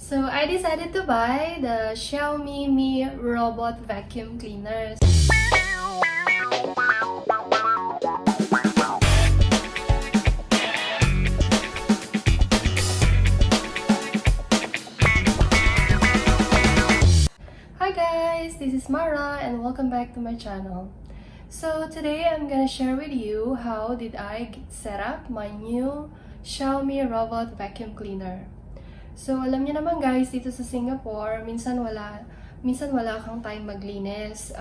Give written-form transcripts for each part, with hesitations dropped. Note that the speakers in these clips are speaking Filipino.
So I decided to buy the Xiaomi Mi robot vacuum cleaners. Hi guys, this is Mara and welcome back to my channel. So today I'm gonna share with you how did I set up my new Xiaomi robot vacuum cleaner. So alam niyo naman guys, dito sa Singapore, minsan wala kang time maglinis.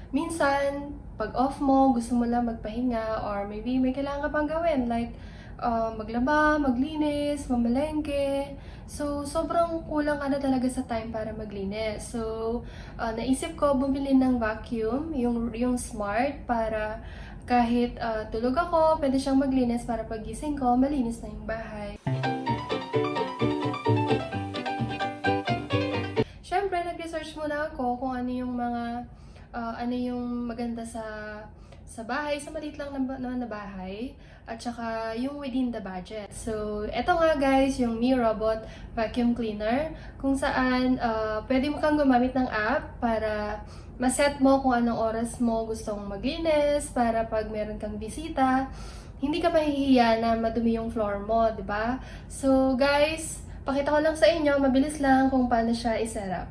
Minsan pag off mo, gusto mo lang magpahinga or maybe may kailangan ka pang gawin like maglaba, maglinis, mamalengke. So, sobrang kulang ka na talaga sa time para maglinis. So, naisip ko bumili ng vacuum, yung smart, para kahit tulog ako, pwede siyang maglinis para pagising ko, malinis na yung bahay. Siyempre, nag-research muna ako kung ano yung maganda sa bahay, sa maliit lang na bahay, at saka yung within the budget. So, eto nga guys, yung Mi Robot Vacuum Cleaner, kung saan pwede mo kang gumamit ng app para maset mo kung anong oras mo gustong maglinis, para pag meron kang bisita, hindi ka mahihiya na madumi yung floor mo, di ba? So guys, pakita ko lang sa inyo, mabilis lang kung paano siya i-set up.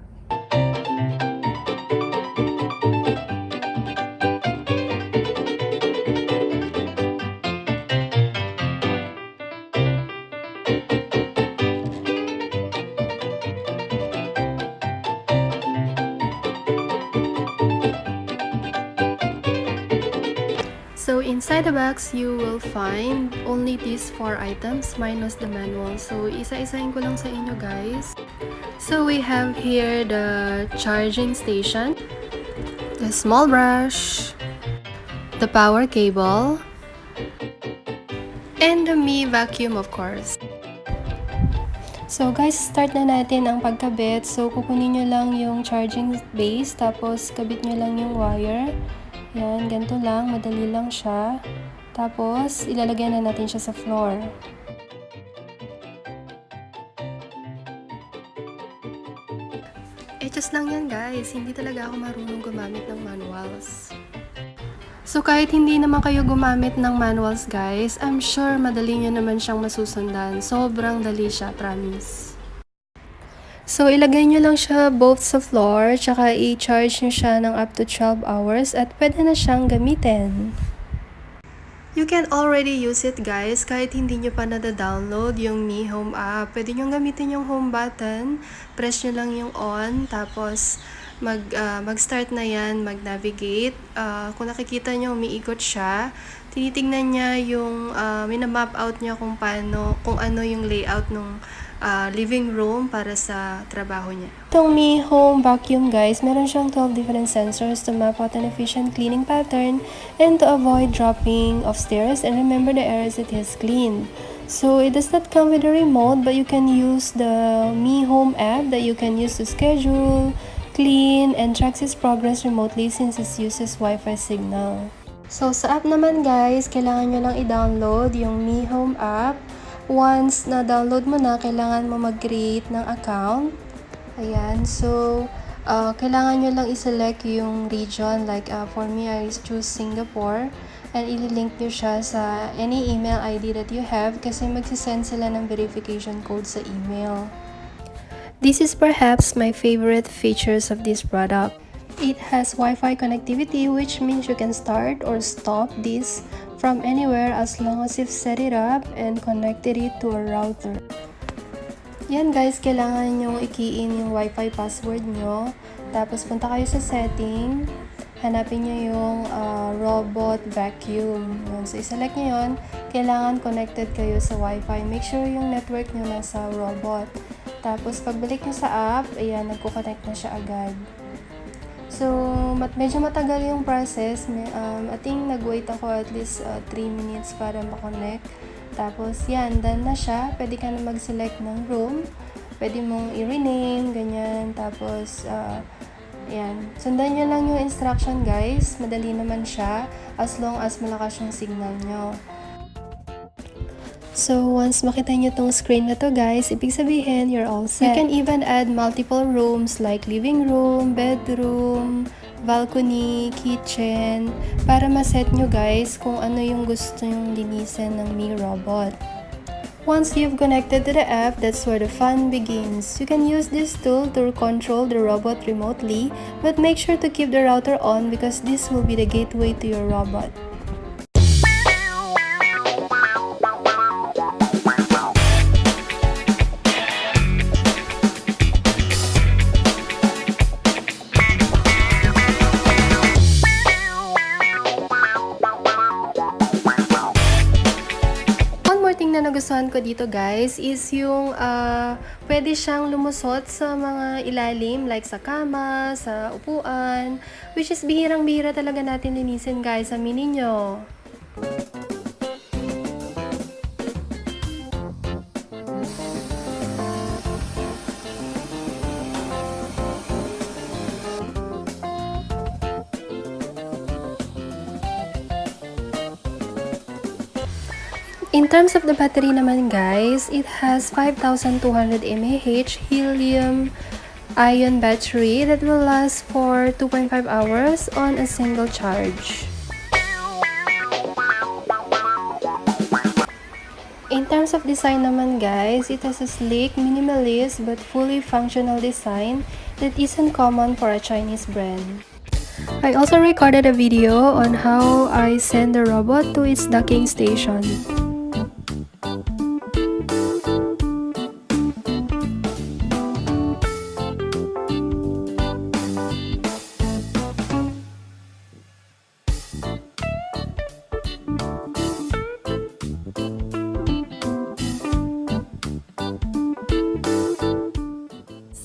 So inside the box, you will find only these 4 items minus the manual. So isa-isahin ko lang sa inyo guys. So we have here the charging station, the small brush, the power cable, and the Mi vacuum of course. So guys, start na natin ang pagkabit. So kukunin nyo lang yung charging base, tapos kabit nyo lang yung wire. Yan, ganito lang, madali lang siya. Tapos, ilalagay na natin siya sa floor. Just lang yan guys, hindi talaga ako marunong gumamit ng manuals. So kahit hindi naman kayo gumamit ng manuals guys, I'm sure madali nyo naman siyang masusundan. Sobrang dali siya, promise. So, ilagay nyo lang siya both sa floor, tsaka i-charge nyo siya ng up to 12 hours at pwede na siyang gamitin. You can already use it guys, kahit hindi nyo pa nada-download yung Mi Home app. Pwede nyo gamitin yung home button, press nyo lang yung on, tapos mag-start na yan, mag-navigate. Kung nakikita nyo, umiikot siya. Tinitingnan niya yung, minamap out niya kung ano yung layout ng living room para sa trabaho niya. Itong Mi Home Vacuum guys, meron siyang 12 different sensors to map out an efficient cleaning pattern and to avoid dropping of stairs and remember the areas it has cleaned. So it does not come with a remote, but you can use the Mi Home app that you can use to schedule, clean, and tracks its progress remotely since it uses Wi-Fi signal. So sa app naman guys, kailangan nyo lang i-download yung Mi Home app. Once na-download mo na, kailangan mo mag-create ng account. Ayan, so kailangan nyo lang i-select yung region. Like for me, I choose Singapore. And ililink nyo siya sa any email ID that you have kasi magsisend sila ng verification code sa email. This is perhaps my favorite features of this product. It has Wi-Fi connectivity, which means you can start or stop this from anywhere as long as you've set it up and connected it to a router. Yan guys, kailangan nyo i-key in yung Wi-Fi password nyo. Tapos punta kayo sa setting, hanapin nyo yung robot vacuum. Yan. So i-select nyo yun, kailangan connected kayo sa Wi-Fi. Make sure yung network nyo nasa robot. Tapos pagbalik nyo sa app, ayan, nagko-connect na siya agad. So, medyo matagal yung process. I think nag-wait ako at least 3 minutes para makonect. Tapos, yan, done na siya. Pwede ka na mag-select ng room. Pwede mong i-rename, ganyan. Tapos, yan. Sundan nyo lang yung instruction, guys. Madali naman siya as long as malakas yung signal nyo. So, once makita nyo tong screen na to guys, ibig sabihin, you're all set. You can even add multiple rooms like living room, bedroom, balcony, kitchen, para ma-set nyo guys kung ano yung gusto nyong linisin ng Mi Robot. Once you've connected to the app, that's where the fun begins. You can use this tool to control the robot remotely, but make sure to keep the router on because this will be the gateway to your robot. Na nagustuhan ko dito guys is yung pwede siyang lumusot sa mga ilalim like sa kama, sa upuan, which is bihirang-bihira talaga natin linisin guys, aminin nyo. In terms of the battery naman guys, it has 5,200 mAh helium-ion battery that will last for 2.5 hours on a single charge. In terms of design naman guys, it has a sleek, minimalist, but fully functional design that isn't common for a Chinese brand. I also recorded a video on how I send the robot to its docking station.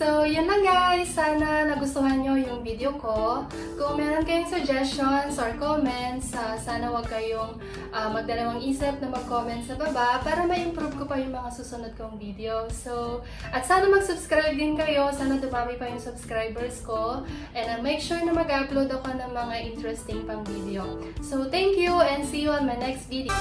So, yun lang guys. Sana nagustuhan nyo yung video ko. Kung meron kayong suggestions or comments, sana wag kayong magdalawang isip na mag-comment sa baba para ma-improve ko pa yung mga susunod kong video. So, at sana mag-subscribe din kayo. Sana dumami pa yung subscribers ko. And make sure na mag-upload ako ng mga interesting pang video. So, thank you and see you on my next video.